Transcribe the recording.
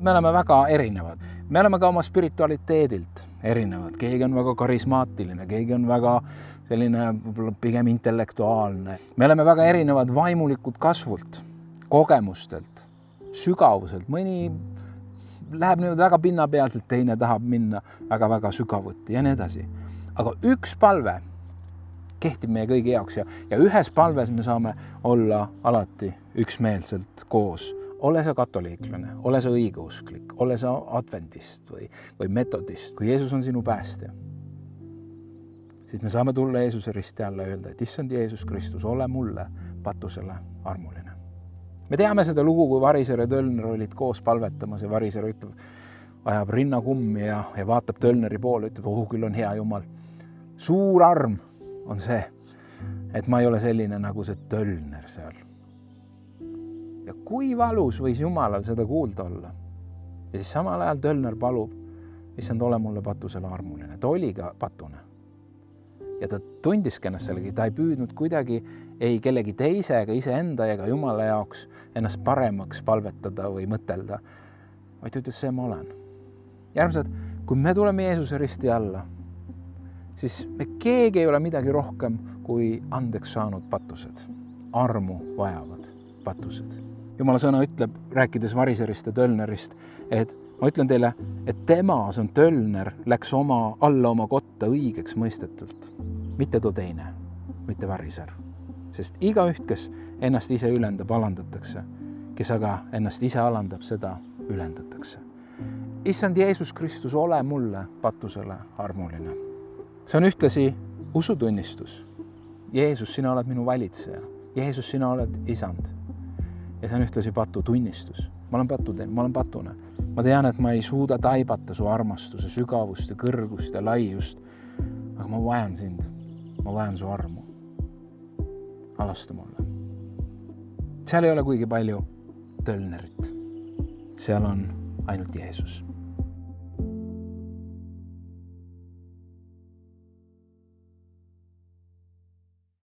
Me oleme väga erinevad. Me oleme ka oma spiritualiteedilt erinevad. Keegi on väga karismaatiline, keegi on väga selline võib-olla pigem intellektuaalne. Me oleme väga erinevad vaimulikud kasvult, kogemustelt, sügavuselt. Mõni läheb nüüd väga pinnapealselt, teine tahab minna väga-väga sügavuti ja nii edasi. Aga üks palve kehtib meie kõigi jaoks ja ühes palves me saame olla alati üksmeelselt koos. Ole sa katoliiklane, ole sa õigeusklik, ole sa adventist või metodist. Kui Jeesus on sinu päästja, siis me saame tulla Jeesuse risti alla ja öelda, et issand Jeesus Kristus, ole mulle patusele armuline. Me teame seda lugu, kui Variser ja Tölner olid koos palvetamas ja Variser ütleb, ajab rinnakummi ja vaatab Tölneri poole, ütleb, küll on hea Jumal. Suur arm on see, et ma ei ole selline nagu see Tölner seal. Ja kui valus võis Jumalal seda kuulda olla? Ja siis samal ajal Tölner palub, issand, ole mulle patusele armuline. Ta oli ka patune. Ja ta tundiski ennast sellegi, ta ei püüdnud kuidagi ei kellegi teise ega iseenda ega Jumala jaoks ennast paremaks palvetada või mõtelda, vaid ta ütles, see ma olen. Järgmised, kui me tuleme Jeesuse risti alla, siis me keegi ei ole midagi rohkem kui andeks saanud patused, armu vajavad patused. Jumala sõna ütleb, rääkides Variserist ja Tölnerist, et ma ütlen teile, et tema, see on Tölner, läks alla oma kotta õigeks mõistetult. Mitte too teine, mitte Variser. Sest igaüht, kes ennast ise ülendab, alandatakse. Kes aga ennast ise alandab, seda ülendatakse. Issand Jeesus Kristus, ole mulle patusele armuline. See on ühtlasi usutunnistus. Jeesus, sina oled minu valitseja. Jeesus, sina oled isand. Ja see on ühtlasi patu tunnistus. Ma olen patune. Ma tean, et ma ei suuda taibata su armastuse sügavust ja kõrgust ja laiust, aga ma vajan sind. Ma vajan su armu. Alasta mulle. Seal ei ole kuigi palju Tölnerit. Seal on ainult Jeesus.